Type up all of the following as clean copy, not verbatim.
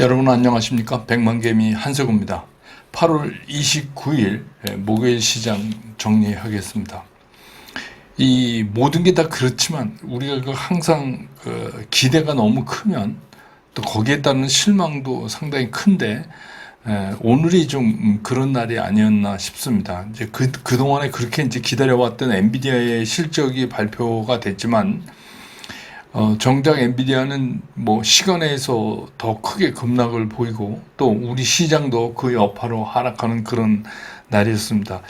여러분 안녕하십니까? 백만개미 한석우입니다. 8월 29일 목요일 시장 정리하겠습니다. 이 모든 게 다 그렇지만 우리가 항상 기대가 너무 크면 또 거기에 따른 실망도 상당히 큰데 오늘이 좀 그런 날이 아니었나 싶습니다. 이제 그동안에 그렇게 이제 기다려왔던 엔비디아의 실적이 발표가 됐지만 정작 엔비디아는 뭐 시간에서 더 크게 급락을 보이고 또 우리 시장도 그 여파로 하락하는 그런 날이었습니다.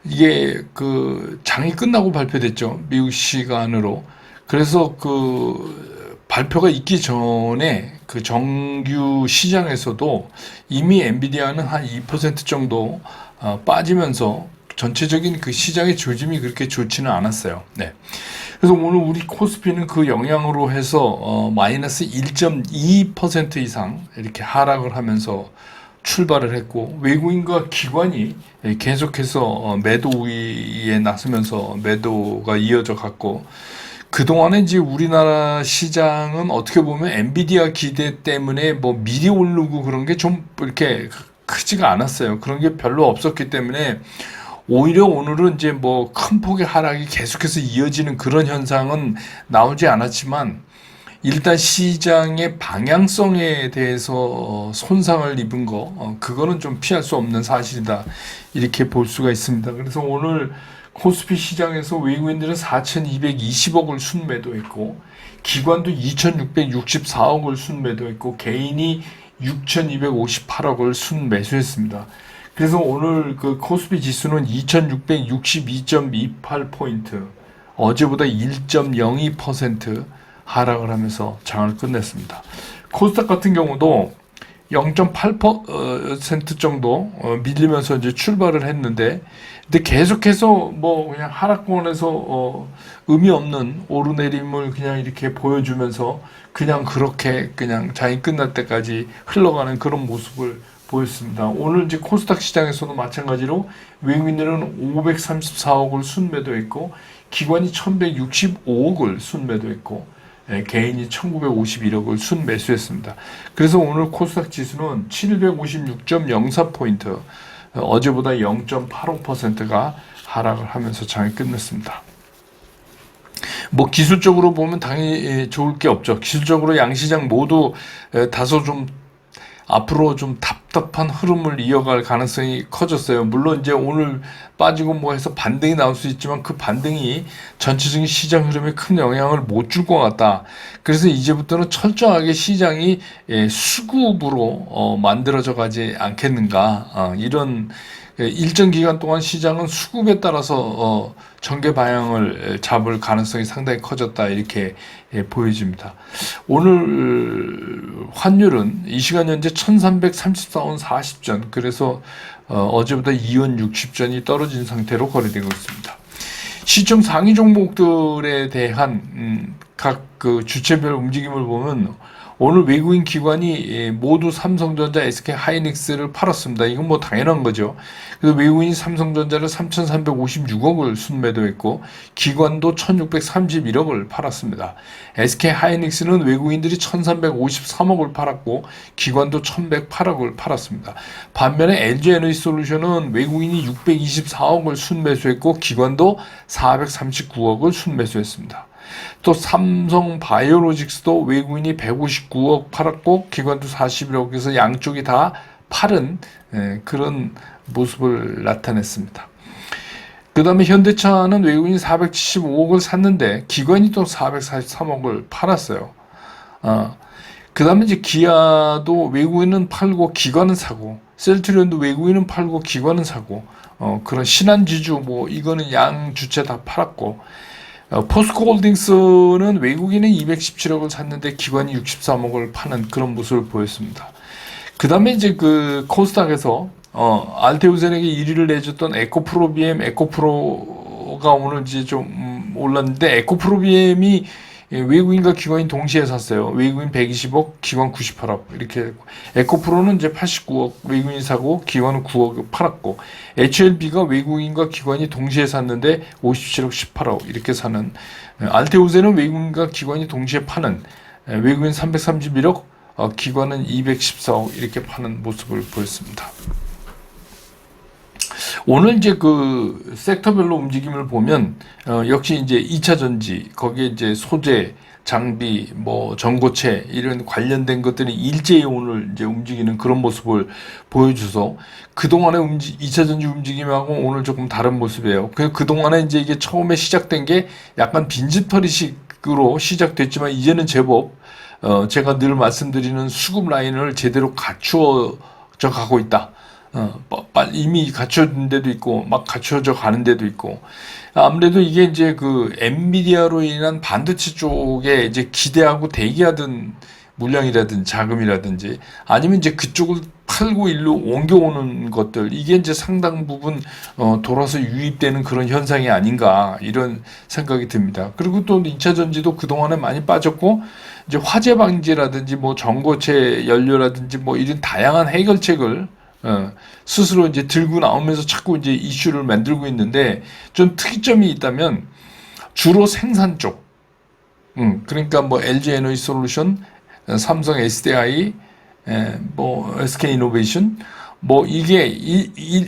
이게 그 장이 끝나고 발표됐죠. 미국 시간으로. 그래서 그 발표가 있기 전에 그 정규 시장에서도 이미 엔비디아는 한 2% 정도 빠지면서 전체적인 그 시장의 조짐이 그렇게 좋지는 않았어요. 네. 그래서 오늘 우리 코스피는 그 영향으로 해서 마이너스 1.2% 이상 이렇게 하락을 하면서 출발을 했고, 외국인과 기관이 계속해서 매도 우위에 나서면서 매도가 이어져 갔고, 그동안에 이제 우리나라 시장은 어떻게 보면 엔비디아 기대 때문에 뭐 미리 오르고 그런 게 좀 이렇게 크지가 않았어요. 그런 게 별로 없었기 때문에 오히려 오늘은 이제 뭐 큰 폭의 하락이 계속해서 이어지는 그런 현상은 나오지 않았지만, 일단 시장의 방향성에 대해서 손상을 입은 거, 그거는 좀 피할 수 없는 사실이다, 이렇게 볼 수가 있습니다. 그래서 오늘 코스피 시장에서 외국인들은 4,220억을 순매도했고, 기관도 2,664억을 순매도했고, 개인이 6,258억을 순매수했습니다. 그래서 오늘 그 코스피 지수는 2662.28포인트, 어제보다 1.02% 하락을 하면서 장을 끝냈습니다. 코스닥 같은 경우도 0.8% 정도 밀리면서 이제 출발을 했는데, 근데 계속해서 뭐 그냥 하락권에서 의미 없는 오르내림을 그냥 이렇게 보여주면서 그냥 그렇게 그냥 장이 끝날 때까지 흘러가는 그런 모습을 보였습니다. 오늘 이제 코스닥 시장에서도 마찬가지로 외국인들은 534억을 순매도했고, 기관이 1165억을 순매도했고, 개인이 1951억을 순매수했습니다. 그래서 오늘 코스닥 지수는 756.04포인트, 어제보다 0.85%가 하락을 하면서 장이 끝냈습니다. 뭐 기술적으로 보면 당연히 좋을 게 없죠. 기술적으로 양시장 모두 다소 좀 앞으로 좀 답답한 흐름을 이어갈 가능성이 커졌어요. 물론 이제 오늘 빠지고 뭐 해서 반등이 나올 수 있지만 그 반등이 전체적인 시장 흐름에 큰 영향을 못 줄 것 같다. 그래서 이제부터는 철저하게 시장이 수급으로 만들어져 가지 않겠는가. 이런 일정 기간 동안 시장은 수급에 따라서 전개 방향을 잡을 가능성이 상당히 커졌다, 이렇게 보여집니다. 오늘 환율은 이 시간 현재 1334원 40전, 그래서 어제보다 2원 60전이 떨어진 상태로 거래되고 있습니다. 시총 상위 종목들에 대한 각 그 주체별 움직임을 보면 오늘 외국인 기관이 모두 삼성전자, SK하이닉스를 팔았습니다. 이건 뭐 당연한 거죠. 그래서 외국인이 삼성전자를 3,356억을 순매도했고, 기관도 1,631억을 팔았습니다. SK하이닉스는 외국인들이 1,353억을 팔았고, 기관도 1,108억을 팔았습니다. 반면에 LG에너지솔루션은 외국인이 624억을 순매수했고, 기관도 439억을 순매수했습니다. 또 삼성바이오로직스도 외국인이 159억 팔았고, 기관도 41억에서 양쪽이 다 팔은 그런 모습을 나타냈습니다. 그 다음에 현대차는 외국인이 475억을 샀는데 기관이 또 443억을 팔았어요. 그 다음에 이제 기아도 외국인은 팔고 기관은 사고, 셀트리온도 외국인은 팔고 기관은 사고, 그런 신한지주 뭐 이거는 양 주체 다 팔았고, 포스코홀딩스는 외국인은 217억을 샀는데 기관이 63억을 파는 그런 모습을 보였습니다. 그 다음에 이제 그 코스닥에서 알테우젠에게 1위를 내줬던 에코프로비엠, 에코프로가 오늘 이제 좀 올랐는데, 에코프로비엠이 외국인과 기관이 동시에 샀어요. 외국인 120억, 기관 98억 이렇게. 에코프로는 이제 89억 외국인이 사고 기관은 9억 팔았고, HLB가 외국인과 기관이 동시에 샀는데 57억 18억 이렇게 사는, 알테오젠은 외국인과 기관이 동시에 파는, 외국인 331억, 기관은 214억 이렇게 파는 모습을 보였습니다. 오늘 이제 그 섹터별로 움직임을 보면 역시 이제 2차 전지 거기에 이제 소재, 장비, 뭐 전고체 이런 관련된 것들이 일제히 오늘 이제 움직이는 그런 모습을 보여줘서 그동안의 2차 전지 움직임하고 오늘 조금 다른 모습이에요. 그동안에 이제 이게 처음에 시작된 게 약간 빈집털이식으로 시작됐지만 이제는 제법 제가 늘 말씀드리는 수급 라인을 제대로 갖추어져 가고 있다. 이미 갖춰진 데도 있고, 막 갖춰져 가는 데도 있고, 아무래도 이게 이제 그 엔비디아로 인한 반도체 쪽에 이제 기대하고 대기하던 물량이라든지 자금이라든지 아니면 이제 그쪽을 팔고 일로 옮겨오는 것들, 이게 이제 상당 부분 돌아서 유입되는 그런 현상이 아닌가 이런 생각이 듭니다. 그리고 또 2차 전지도 그동안에 많이 빠졌고, 이제 화재 방지라든지 뭐 전고체 연료라든지 뭐 이런 다양한 해결책을 스스로 이제 들고 나오면서 자꾸 이제 이슈를 만들고 있는데 좀 특이점이 있다면 주로 생산 쪽, 그러니까 뭐 LG 에너지 솔루션, 삼성 SDI, 뭐 SK 이노베이션, 뭐 이게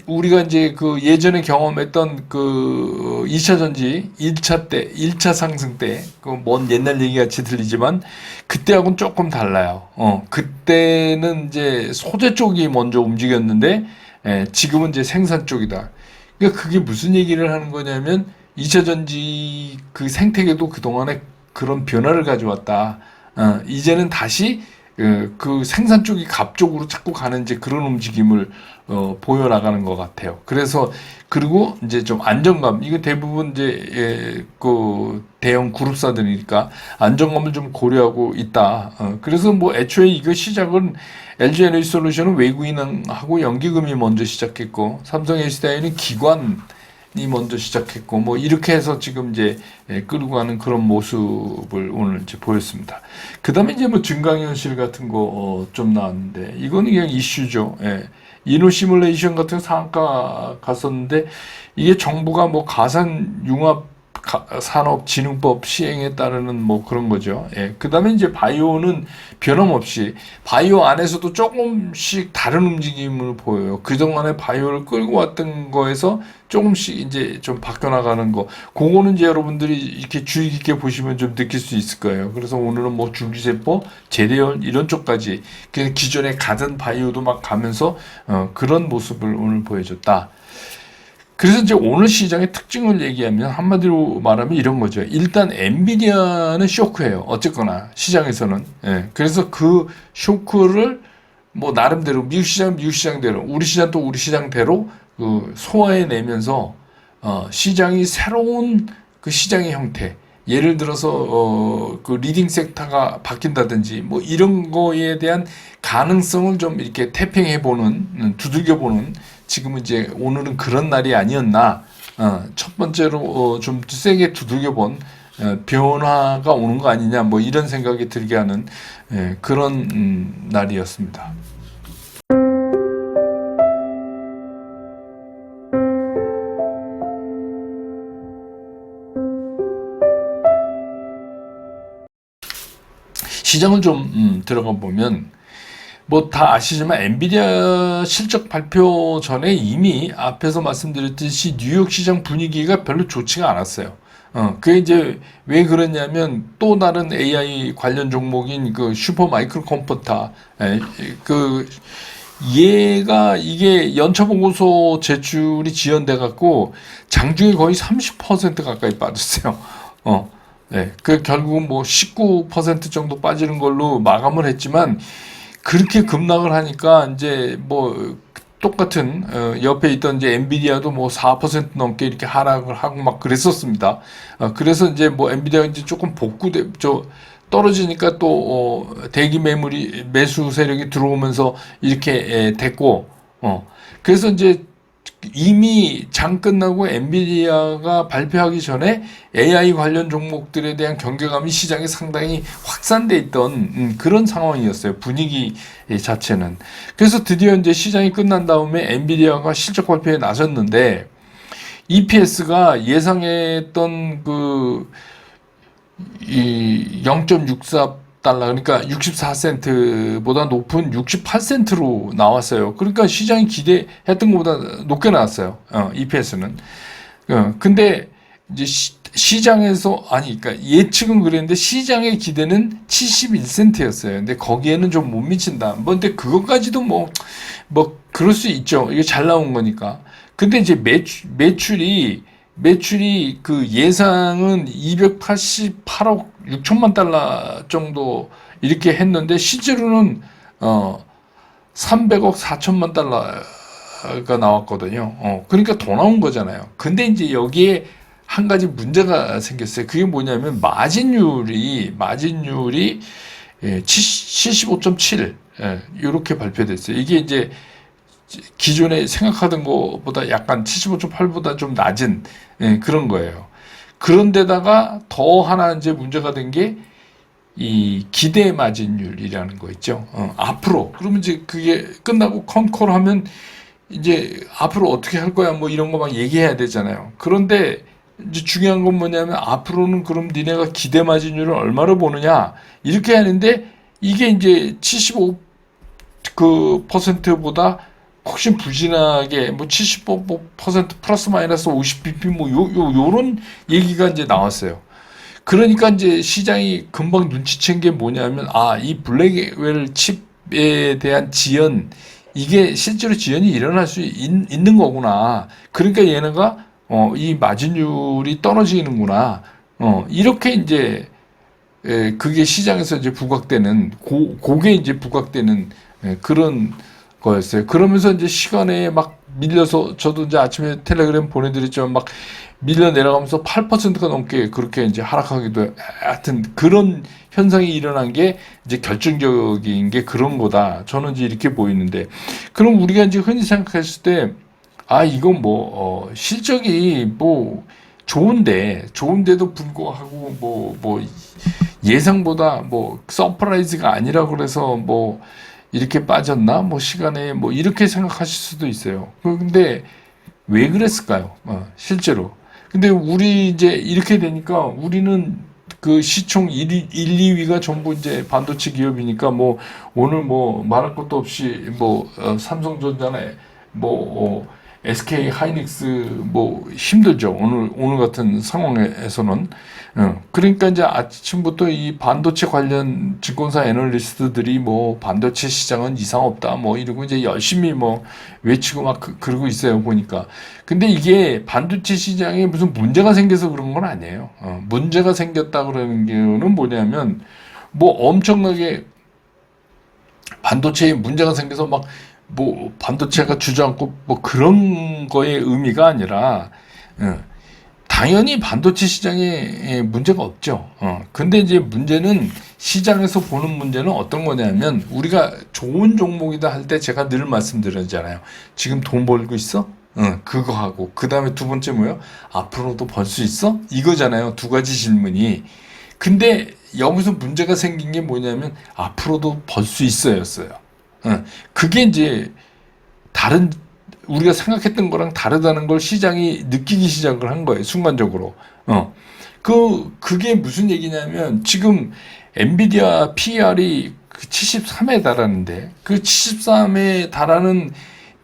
우리가 이제 그 예전에 경험했던 그 2차 전지 1차 상승 때 그 먼 옛날 얘기 같이 들리지만 그때하고는 조금 달라요. 그때는 이제 소재 쪽이 먼저 움직였는데 지금은 이제 생산 쪽이다. 그러니까 그게 무슨 얘기를 하는 거냐면 2차 전지 그 생태계도 그동안에 그런 변화를 가져왔다. 이제는 다시 그 생산 쪽이 갑 쪽으로 자꾸 가는 이제 그런 움직임을 보여나가는 것 같아요. 그래서 그리고 이제 좀 안정감, 이거 대부분 이제 그 대형 그룹사들이니까 안정감을 좀 고려하고 있다. 그래서 뭐 애초에 이거 시작은 LG 에너지 솔루션은 외국인하고 연기금이 먼저 시작했고, 삼성 SDI는 기관이 먼저 시작했고, 뭐 이렇게 해서 지금 이제 끌고 가는 그런 모습을 오늘 이제 보였습니다. 그 다음에 이제 뭐 증강현실 같은 거 좀 나왔는데 이거는 그냥 이슈죠. 이노 시뮬레이션 같은 상한가 갔었는데 이게 정부가 뭐 가산 융합 산업진흥법 시행에 따르는 뭐 그런 거죠. 그 다음에 이제 바이오는 변함없이 바이오 안에서도 조금씩 다른 움직임을 보여요. 그동안에 바이오를 끌고 왔던 거에서 조금씩 이제 좀 바뀌어나가는 거. 그거는 이제 여러분들이 이렇게 주의 깊게 보시면 좀 느낄 수 있을 거예요. 그래서 오늘은 뭐 줄기세포, 제대열 이런 쪽까지 그냥 기존에 가던 바이오도 막 가면서 그런 모습을 오늘 보여줬다. 그래서 이제 오늘 시장의 특징을 얘기하면 한마디로 말하면 이런 거죠. 일단 엔비디아는 쇼크예요. 어쨌거나 시장에서는. 그래서 그 쇼크를 뭐 나름대로 미국 시장 미국 시장대로, 우리 시장 또 우리 시장대로 그 소화해내면서 시장이 새로운 그 시장의 형태, 예를 들어서 그 리딩 섹터가 바뀐다든지 뭐 이런 거에 대한 가능성을 좀 이렇게 태핑해보는, 두들겨보는, 지금은 이제 오늘은 그런 날이 아니었나. 첫 번째로 좀 세게 두들겨본 변화가 오는 거 아니냐, 뭐 이런 생각이 들게 하는 그런 날이었습니다. 시장을 좀 들어가 보면 뭐 다 아시지만 엔비디아 실적 발표 전에 이미 앞에서 말씀드렸듯이 뉴욕 시장 분위기가 별로 좋지가 않았어요. 그게 이제 왜 그러냐면 또 다른 AI 관련 종목인 그 슈퍼 마이크로 컴퓨터, 그 얘가 이게 연차 보고서 제출이 지연돼 갖고 장중에 거의 30% 가까이 빠졌어요. 그 결국은 뭐 19% 정도 빠지는 걸로 마감을 했지만, 그렇게 급락을 하니까 이제 뭐 똑같은 옆에 있던 이제 엔비디아도 뭐 4% 넘게 이렇게 하락을 하고 막 그랬었습니다. 그래서 이제 뭐 엔비디아가 이제 조금 떨어지니까 또 대기 매수 세력이 들어오면서 이렇게 됐고, 그래서 이제 이미 장 끝나고 엔비디아가 발표하기 전에 AI 관련 종목들에 대한 경계감이 시장에 상당히 확산돼 있던 그런 상황이었어요. 분위기 자체는. 그래서 드디어 이제 시장이 끝난 다음에 엔비디아가 실적 발표에 나섰는데 EPS가 예상했던 그 0.64 달러, 그러니까 64센트보다 높은 68센트로 나왔어요. 그러니까 시장이 기대했던 것보다 높게 나왔어요. EPS는. 근데 이제 시장에서, 아니, 그러니까 예측은 그랬는데 시장의 기대는 71센트였어요. 근데 거기에는 좀 못 미친다. 뭐, 근데 그것까지도 그럴 수 있죠. 이게 잘 나온 거니까. 근데 이제 매출이 그 예상은 288억 6천만 달러 정도 이렇게 했는데 실제로는 300억 4천만 달러가 나왔거든요. 그러니까 더 나온 거잖아요. 근데 이제 여기에 한 가지 문제가 생겼어요. 그게 뭐냐면 마진율이 75.7 이렇게 발표됐어요. 이게 이제 기존에 생각하던 것보다 약간 75.8보다 좀 낮은 그런 거예요. 그런데다가 더 하나 이제 문제가 된 게 이 기대 마진율이라는 거 있죠. 앞으로 그러면 이제 그게 끝나고 컨콜 하면 이제 앞으로 어떻게 할 거야 뭐 이런 거 막 얘기해야 되잖아요. 그런데 이제 중요한 건 뭐냐면 앞으로는 그럼 니네가 기대 마진율을 얼마로 보느냐 이렇게 하는데 이게 이제 75%보다 훨씬 부진하게 뭐 75% 플러스 마이너스 50bp 뭐 요런 얘기가 이제 나왔어요. 그러니까 이제 시장이 금방 눈치챈 게 뭐냐면 이 블랙웰 칩에 대한 지연 이게 실제로 지연이 일어날 수 있는 거구나. 그러니까 얘네가 이 마진율이 떨어지는구나. 이렇게 이제 그게 시장에서 이제 부각되는 그게 이제 부각되는 그런 거였어요. 그러면서 이제 시간에 막 밀려서 저도 이제 아침에 텔레그램 보내드렸지만 막 밀려 내려가면서 8%가 넘게 그렇게 이제 하락하기도 하여튼 그런 현상이 일어난 게 이제 결정적인 게 그런 거다. 저는 이제 이렇게 보이는데 그럼 우리가 이제 흔히 생각했을 때 이건 실적이 좋은데도 불구하고 예상보다 서프라이즈가 아니라 그래서 이렇게 빠졌나? 시간에 이렇게 생각하실 수도 있어요. 근데 왜 그랬을까요? 실제로. 근데 우리 이제 이렇게 되니까 우리는 그 시총 1, 2위가 전부 이제 반도체 기업이니까 오늘 말할 것도 없이 삼성전자나 SK 하이닉스 힘들죠. 오늘 같은 상황에서는. 그러니까 이제 아침부터 이 반도체 관련 증권사 애널리스트들이 반도체 시장은 이상 없다 이러고 이제 열심히 외치고 막 그러고 있어요, 보니까. 근데 이게 반도체 시장에 무슨 문제가 생겨서 그런 건 아니에요. 문제가 생겼다 그러는 게는 뭐냐면 엄청나게 반도체에 문제가 생겨서 반도체가 주저앉고 그런 거의 의미가 아니라 당연히 반도체 시장에 문제가 없죠. 근데 이제 문제는 시장에서 보는 문제는 어떤 거냐면 우리가 좋은 종목이다 할 때 제가 늘 말씀드렸잖아요. 지금 돈 벌고 있어? 그거 하고 그 다음에 두 번째 뭐예요? 앞으로도 벌 수 있어? 이거잖아요. 두 가지 질문이. 근데 여기서 문제가 생긴 게 뭐냐면 앞으로도 벌 수 있어였어요. 그게 이제 우리가 생각했던 거랑 다르다는 걸 시장이 느끼기 시작을 한 거예요, 순간적으로. 그게 무슨 얘기냐면, 지금 엔비디아 PER이 73에 달하는데, 그 73에 달하는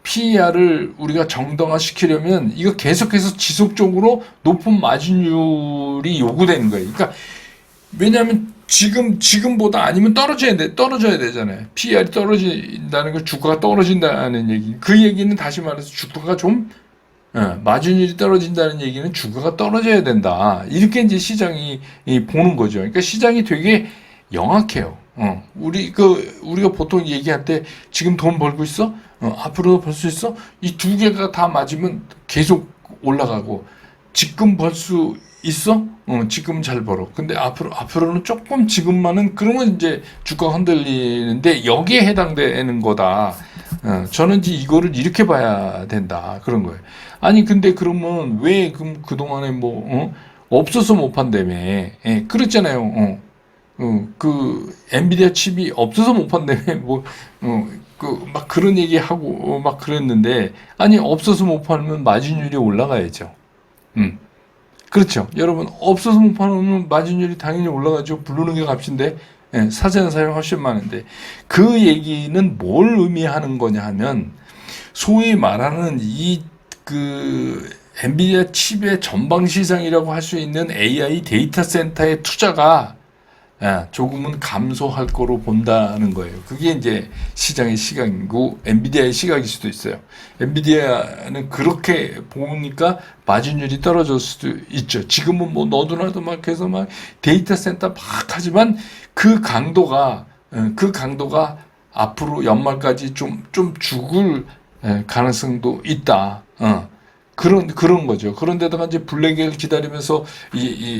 PER을 우리가 정당화 시키려면, 이거 계속해서 지속적으로 높은 마진율이 요구되는 거예요. 그러니까, 왜냐하면 지금보다 아니면 떨어져야 되잖아요. PER이 떨어진다는 걸 주가가 떨어진다는 얘기. 그 얘기는 다시 말해서 주가가 마진율이 떨어진다는 얘기는 주가가 떨어져야 된다. 이렇게 이제 시장이 보는 거죠. 그러니까 시장이 되게 영악해요. 우리가 보통 얘기할 때 지금 돈 벌고 있어? 앞으로도 벌 수 있어? 이 두 개가 다 맞으면 계속 올라가고, 지금 벌 수 있어? 지금 잘 벌어. 근데 앞으로는 조금 지금만은 그러면 이제 주가가 흔들리는데 여기에 해당되는 거다. 저는 이제 이거를 이렇게 봐야 된다. 그런 거예요. 아니, 근데 그러면 왜 그동안에 없어서 못 판다며. 그랬잖아요. 그 엔비디아 칩이 없어서 못 판다며. 막 그런 얘기 하고 막 그랬는데, 아니, 없어서 못 팔면 마진율이 올라가야죠. 그렇죠. 여러분, 없어서 못 파는 마진율이 당연히 올라가죠. 부르는 게 값인데, 예, 사전 사용이 훨씬 많은데 그 얘기는 뭘 의미하는 거냐 하면 소위 말하는 그 엔비디아 칩의 전방 시장이라고 할 수 있는 AI 데이터 센터의 투자가 조금은 감소할 거로 본다는 거예요. 그게 이제 시장의 시각이고 엔비디아의 시각일 수도 있어요. 엔비디아는 그렇게 보니까 마진율이 떨어질 수도 있죠. 지금은 뭐 너도나도 막 해서 막 데이터 센터 막 하지만 그 강도가 앞으로 연말까지 좀 죽을 가능성도 있다. 그런 거죠. 그런데다가 이제 블랙을 기다리면서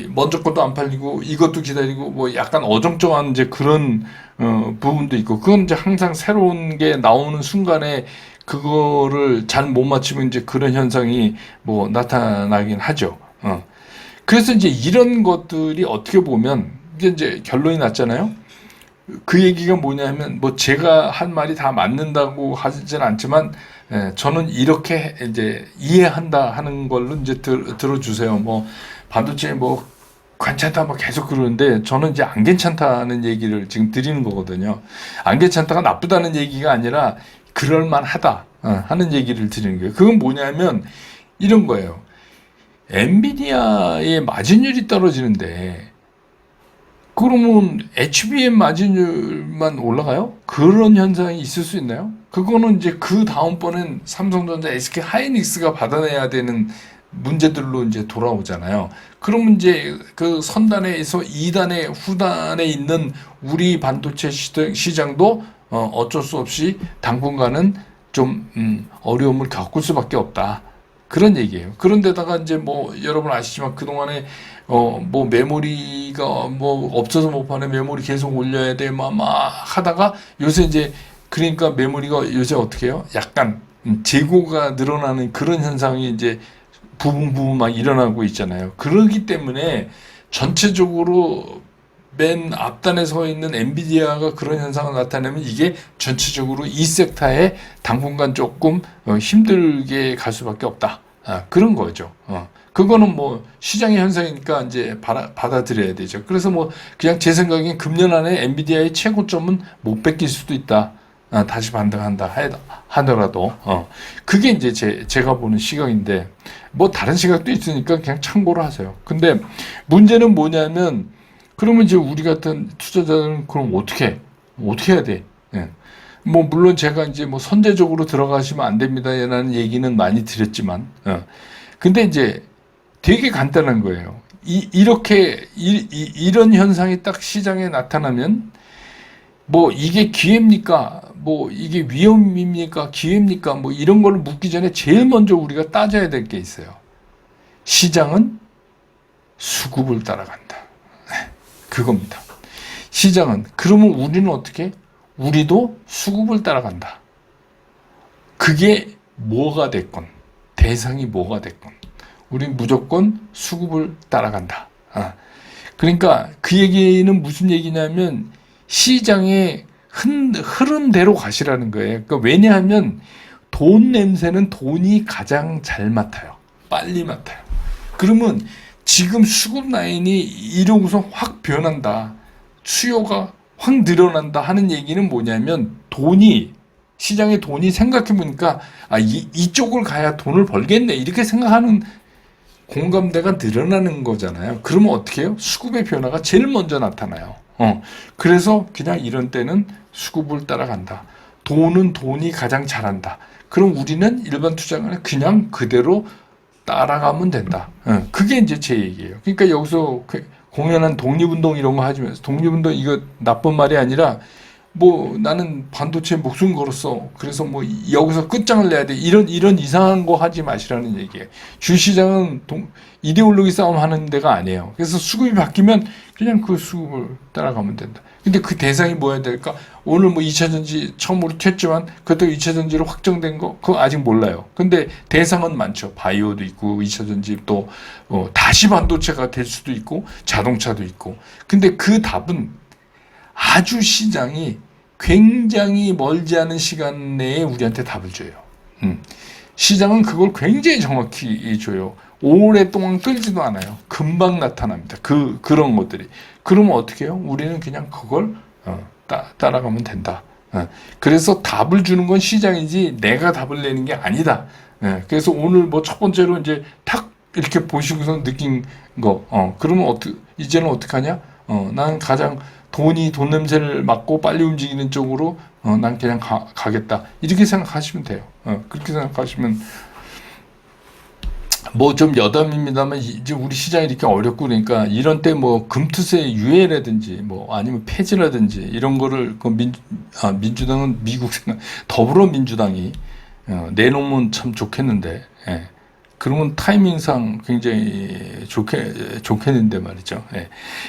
먼저 것도 안 팔리고 이것도 기다리고 뭐 약간 어정쩡한 이제 그런 부분도 있고 그건 이제 항상 새로운 게 나오는 순간에 그거를 잘 못 맞추면 이제 그런 현상이 뭐 나타나긴 하죠. 그래서 이제 이런 것들이 어떻게 보면 이제 결론이 났잖아요. 그 얘기가 뭐냐면 뭐 제가 한 말이 다 맞는다고 하진 않지만 저는 이렇게 이제 이해한다 하는 걸로 이제 들어주세요. 뭐 반도체 뭐 괜찮다 막 계속 그러는데 저는 이제 안 괜찮다는 얘기를 지금 드리는 거거든요. 안 괜찮다가 나쁘다는 얘기가 아니라 그럴만하다 하는 얘기를 드리는 거예요. 그건 뭐냐면 이런 거예요. 엔비디아의 마진율이 떨어지는데 그러면 HBM 마진율만 올라가요? 그런 현상이 있을 수 있나요? 그거는 이제 그 다음번엔 삼성전자, SK 하이닉스가 받아내야 되는 문제들로 이제 돌아오잖아요. 그러면 이제 그 선단에서 2단의 후단에 있는 우리 반도체 시장도 어쩔 수 없이 당분간은 좀 어려움을 겪을 수밖에 없다. 그런 얘기예요. 그런데다가 이제 뭐 여러분 아시지만 그동안에 뭐 메모리가 뭐 없어서 못 파네 메모리 계속 올려야 돼 막 하다가 요새 이제 그러니까 메모리가 요새 어떻게 해요? 약간 재고가 늘어나는 그런 현상이 이제 부분 막 일어나고 있잖아요. 그러기 때문에 전체적으로 맨 앞단에 서 있는 엔비디아가 그런 현상을 나타내면 이게 전체적으로 이 섹터에 당분간 조금 힘들게 갈 수밖에 없다. 그런 거죠. 그거는 뭐 시장의 현상이니까 이제 받아들여야 되죠. 그래서 뭐 그냥 제 생각엔 금년 안에 엔비디아의 최고점은 못 뺏길 수도 있다. 다시 반등한다 하더라도 그게 이제 제가 보는 시각인데 뭐 다른 시각도 있으니까 그냥 참고로 하세요. 근데 문제는 뭐냐면 그러면 이제 우리 같은 투자자들은 그럼 어떻게 해야 돼? 예. 뭐 물론 제가 이제 뭐 선제적으로 들어가시면 안 됩니다라는 얘기는 많이 드렸지만, 근데 이제 되게 간단한 거예요. 이런 현상이 딱 시장에 나타나면 뭐 이게 기회입니까? 뭐 이게 위험입니까? 기회입니까? 뭐 이런 걸 묻기 전에 제일 먼저 우리가 따져야 될 게 있어요. 시장은 수급을 따라간다. 그겁니다. 시장은 그러면 우리는 어떻게? 우리도 수급을 따라간다. 그게 뭐가 됐건 대상이 뭐가 됐건 우린 무조건 수급을 따라간다. 그러니까 그 얘기는 무슨 얘기냐면 시장의 흐름대로 가시라는 거예요. 그러니까 왜냐하면 돈 냄새는 돈이 가장 잘 맡아요. 빨리 맡아요. 그러면 지금 수급 라인이 이러고서 확 변한다. 수요가 확 늘어난다 하는 얘기는 뭐냐면 시장의 돈이 생각해보니까 이쪽을 가야 돈을 벌겠네 이렇게 생각하는 공감대가 늘어나는 거잖아요. 그러면 어떻게 해요? 수급의 변화가 제일 먼저 나타나요. 그래서 그냥 이런 때는 수급을 따라간다. 돈이 가장 잘한다. 그럼 우리는 일반 투자자는 그냥 그대로 따라가면 된다. 그게 이제 제 얘기예요. 그러니까 여기서 공연한 독립운동 이런 거 하면서 독립운동 이거 나쁜 말이 아니라 뭐 나는 반도체에 목숨 걸었어. 그래서 뭐 여기서 끝장을 내야 돼. 이런 이상한 거 하지 마시라는 얘기예요. 주시장은 이데올로기 싸움 하는 데가 아니에요. 그래서 수급이 바뀌면 그냥 그 수급을 따라가면 된다. 근데 그 대상이 뭐야 될까? 오늘 뭐 2차전지 처음으로 켰지만 그것도 2차전지로 확정된 거 그거 아직 몰라요. 근데 대상은 많죠. 바이오도 있고 2차전지 또 다시 반도체가 될 수도 있고 자동차도 있고. 근데 그 답은 아주 시장이 굉장히 멀지 않은 시간 내에 우리한테 답을 줘요. 시장은 그걸 굉장히 정확히 줘요. 오랫동안 끌지도 않아요. 금방 나타납니다. 그런 것들이. 그러면 어떻게 해요? 우리는 그냥 그걸 따라가면 된다. 그래서 답을 주는 건 시장이지 내가 답을 내는 게 아니다. 그래서 오늘 뭐 첫 번째로 이제 탁 이렇게 보시고서 느낀 거, 그러면 이제는 어떻게 하냐? 나는 가장 돈 냄새를 맡고 빨리 움직이는 쪽으로, 난 그냥 가겠다. 이렇게 생각하시면 돼요. 그렇게 생각하시면, 뭐 좀 여담입니다만, 이제 우리 시장이 이렇게 어렵고 그러니까, 이런 때 뭐 금투세 유예라든지, 뭐 아니면 폐지라든지, 이런 거를 민주당은 미국 더불어민주당이 내놓으면 참 좋겠는데, 예. 그러면 타이밍상 굉장히 좋겠는데 말이죠. 예.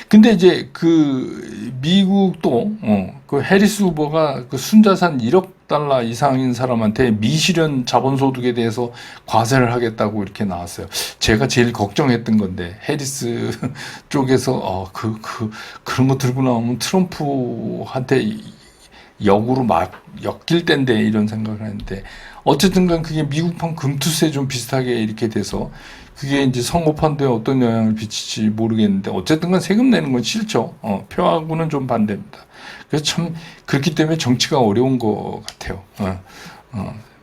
근데 이제 미국도, 그 해리스 후보가 그 순자산 1억 달러 이상인 사람한테 미실현 자본소득에 대해서 과세를 하겠다고 이렇게 나왔어요. 제가 제일 걱정했던 건데, 해리스 쪽에서, 그런 거 들고 나오면 트럼프한테 역으로 막 엮일 텐데 이런 생각을 했는데, 어쨌든 간 그게 미국판 금투세 좀 비슷하게 이렇게 돼서 그게 이제 선거판도에 어떤 영향을 미칠지 모르겠는데, 어쨌든 간 세금 내는 건 싫죠. 표하고는 좀 반대입니다. 그래서 참 그렇기 때문에 정치가 어려운 것 같아요.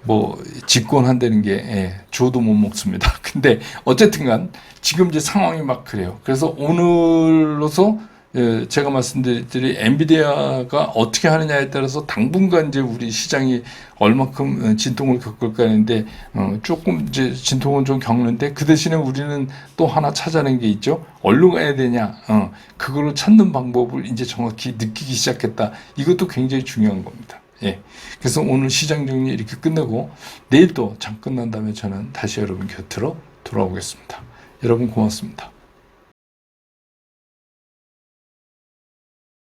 뭐 집권한다는 게 줘도 못 먹습니다. 근데 어쨌든 간 지금 이제 상황이 막 그래요. 그래서 오늘로서 제가 말씀드린 엔비디아가 어떻게 하느냐에 따라서 당분간 이제 우리 시장이 얼마큼 진통을 겪을까 하는데, 조금 이제 진통은 좀 겪는데, 그 대신에 우리는 또 하나 찾아낸 게 있죠. 어디로 가야 되냐, 그거를 찾는 방법을 이제 정확히 느끼기 시작했다. 이것도 굉장히 중요한 겁니다. 예. 그래서 오늘 시장 정리 이렇게 끝내고, 내일 또 장 끝난 다음에 저는 다시 여러분 곁으로 돌아오겠습니다. 여러분 고맙습니다.